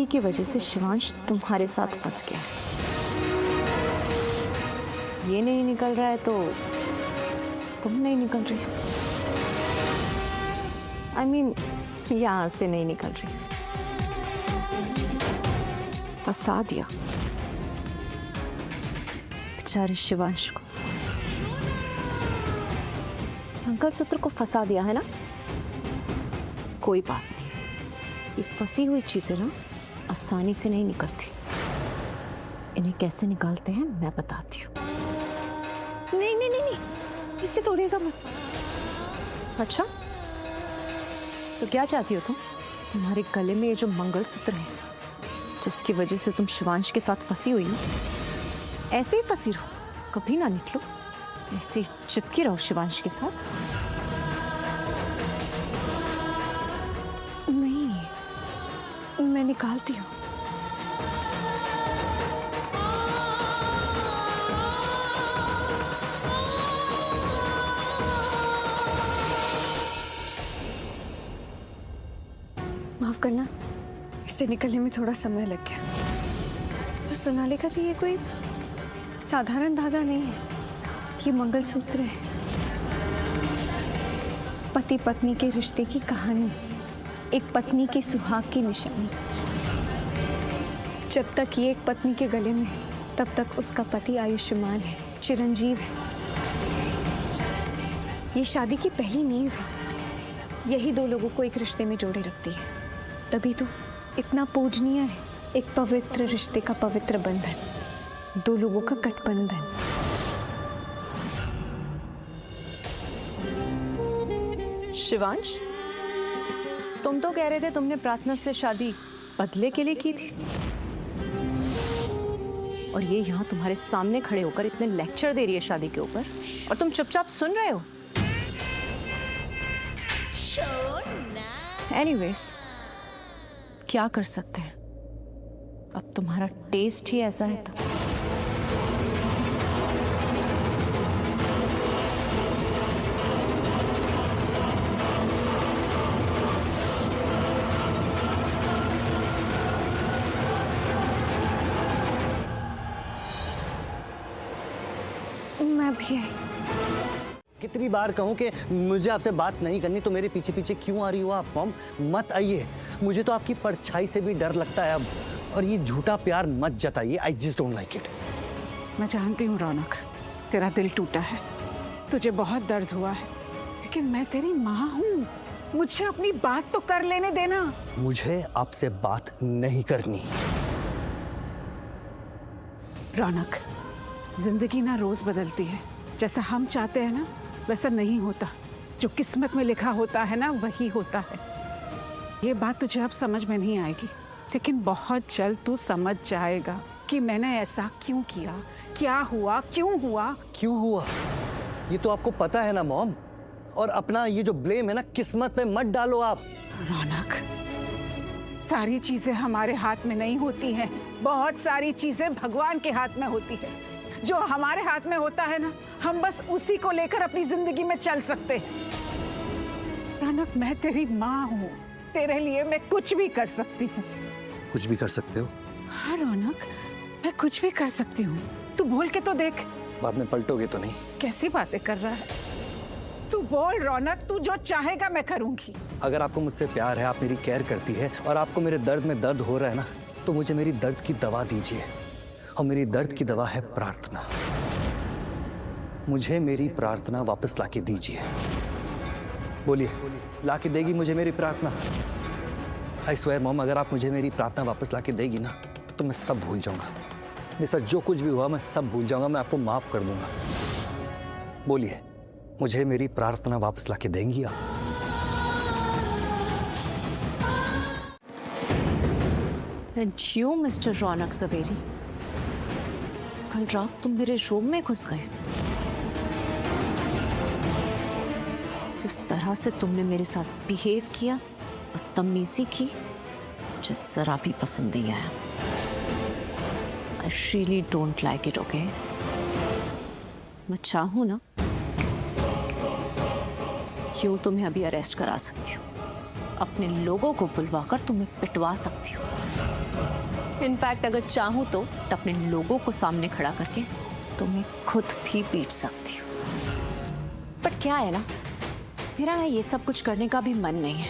शादी की वजह से शिवांश तुम्हारे साथ फंस गया है। ये नहीं निकल रहा है तो तुम नहीं निकल रही। I mean, यहां से नहीं निकल रही। फंसा दिया बेचारे शिवांश को। मंगलसूत्र को फंसा दिया है ना। कोई बात नहीं, ये फंसी हुई चीजें ना आसानी से नहीं निकलती। इन्हें कैसे निकालते हैं मैं बताती हूँ। नहीं नहीं नहीं नहीं, इससे तोड़ेगा मत। अच्छा, तो क्या चाहती हो तुम? तुम्हारे गले में ये जो मंगलसूत्र है, जिसकी वजह से तुम शिवांश के साथ फंसी हुई हो, ऐसे ही फंसी रहो, कभी ना निकलो, ऐसे ही चिपकी रहो शिवांश के साथ। नहीं, मैं निकालती हूँ। माफ करना, इससे निकलने में थोड़ा समय लग गया। पर सोनालिका जी, ये कोई साधारण धागा नहीं है, ये मंगलसूत्र है। पति पत्नी के रिश्ते की कहानी, एक पत्नी के सुहाग की निशानी। जब तक ये एक पत्नी के गले में है, तब तक उसका पति आयुष्मान है, चिरंजीव है। ये शादी की पहली नींव है। यही दो लोगों को एक रिश्ते में जोड़े रखती है। तभी तो इतना पूजनीय है एक पवित्र रिश्ते का पवित्र बंधन, दो लोगों का गठबंधन। शिवांश, तुम तो कह रहे थे तुमने प्रार्थना से शादी बदले के लिए की थी, और ये यहाँ तुम्हारे सामने खड़े होकर इतने लेक्चर दे रही है शादी के ऊपर, और तुम चुपचाप सुन रहे हो। एनीवेज, क्या कर सकते हैं, अब तुम्हारा टेस्ट ही ऐसा है तो। मैं भी आई। कितनी बार कहूं कि मुझे आपसे बात नहीं करनी, तो मेरे पीछे पीछे क्यों आ रही हो आप मॉम? मत आइए, मुझे तो आपकी परछाई से भी डर लगता है अब। और ये झूठा प्यार मत जताइए, I just don't like it. मैं जानती हूँ रौनक, तेरा दिल टूटा है, तुझे बहुत दर्द हुआ है, लेकिन मैं तेरी माँ हूँ, मुझे अपनी बात तो कर लेने देना। मुझे आपसे बात नहीं करनी। रौनक, जिंदगी ना रोज बदलती है, जैसा हम चाहते हैं ना वैसा नहीं होता। जो किस्मत में लिखा होता है ना वही होता है। ये बात तुझे अब समझ में नहीं आएगी, लेकिन बहुत जल्द तू समझ जाएगा कि मैंने ऐसा क्यों किया, क्या हुआ, क्यों हुआ। क्यों हुआ ये तो आपको पता है ना मॉम। और अपना ये जो ब्लेम है ना किस्मत में मत डालो आप। रौनक, सारी चीजें हमारे हाथ में नहीं होती हैं, बहुत सारी चीजें भगवान के हाथ में होती है। जो हमारे हाथ में होता है ना, हम बस उसी को लेकर अपनी जिंदगी में चल सकते हैं। रौनक, मैं तेरी माँ हूँ, तेरे लिए मैं कुछ भी कर सकती हूँ। कुछ भी कर सकते हो? हाँ रौनक, मैं कुछ भी कर सकती हूँ। तू बोल के तो देख। बाद में पलटोगे तो नहीं? कैसी बातें कर रहा है तू? बोल रौनक, तू जो चाहेगा मैं करूंगी। अगर आपको मुझसे प्यार है, आप मेरी केयर करती है, और आपको मेरे दर्द में दर्द हो रहा है ना, तो मुझे मेरी दर्द की दवा दीजिए। और मेरी दर्द की दवा है प्रार्थना। मुझे मेरी प्रार्थना वापस लाके दीजिए। बोलिए, लाके देगी मुझे मेरी प्रार्थना? आई स्वेयर मॉम, अगर आप मुझे मेरी प्रार्थना वापस लाके देगी ना, तो मैं सब भूल जाऊंगा। मेरे साथ जो कुछ भी हुआ मैं सब भूल जाऊंगा, मैं आपको माफ कर दूंगा। बोलिए, मुझे मेरी प्रार्थना वापस लाके देंगी आप? And you, मिस्टर रौनक सवेरी, कल रात तुम मेरे रूम में घुस गए। जिस तरह से तुमने मेरे साथ बिहेव किया, बदतमीजी की, मुझे जरा भी पसंद नहीं आया। I really don't like it, okay? मैं चाहूँ ना, यूं तुम्हें अभी अरेस्ट करा सकती हूँ, अपने लोगों को बुलवाकर तुम्हें पिटवा सकती हूँ। इनफैक्ट अगर चाहूं तो अपने लोगों को सामने खड़ा करके तुम्हें खुद भी पीट सकती हूँ। बट क्या है ना, मेरा ना ये सब कुछ करने का भी मन नहीं है,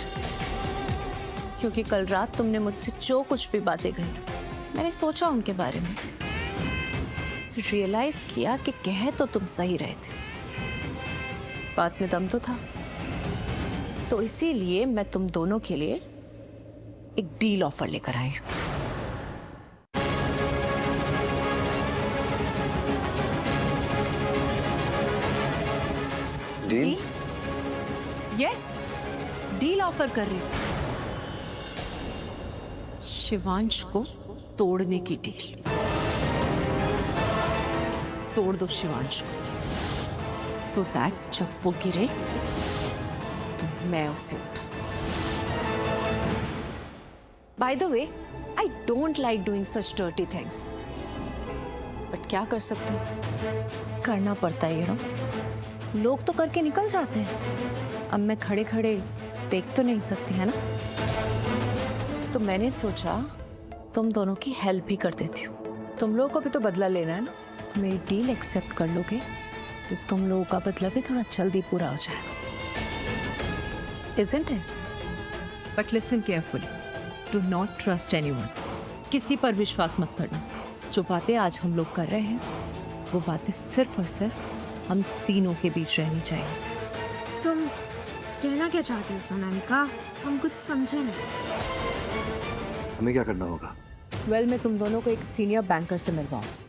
क्योंकि कल रात तुमने मुझसे जो कुछ भी बातें कही, मैंने सोचा उनके बारे में, रियलाइज किया कि कह तो तुम सही रहे थे, बात में दम तो था। तो इसीलिए मैं तुम दोनों के लिए एक डील ऑफर लेकर आई हूं। डील? यस, डील ऑफर कर रही हूं। शिवांश को तोड़ने की डील। तोड़ दो शिवांश को, सो दैट जब वो गिरे तो मैं उसे उठाऊं। By the way, I don't like doing such dirty things, but क्या कर सकते हैं, करना पड़ता है। लोग तो करके निकल जाते हैं, अब मैं खड़े खड़े देख तो नहीं सकती, है ना? तो मैंने सोचा तुम दोनों की हेल्प भी कर देती हूँ। तुम लोगों को भी तो बदला लेना है ना, तो मेरी डील एक्सेप्ट कर लोगे तो तुम लोगों का बदला भी थोड़ा जल्दी पूरा हो जाएगा। Isn't it? But listen carefully. Do not trust anyone. किसी पर विश्वास मत करना। जो बातें आज हम लोग कर रहे हैं, वो बातें सिर्फ और सिर्फ हम तीनों के बीच रहनी चाहिए। तुम कहना क्या चाहती हो सोनालिका? हम कुछ समझे नहीं। हमें क्या करना होगा? वेल, मैं तुम दोनों को एक सीनियर बैंकर से मिलवाऊंगी।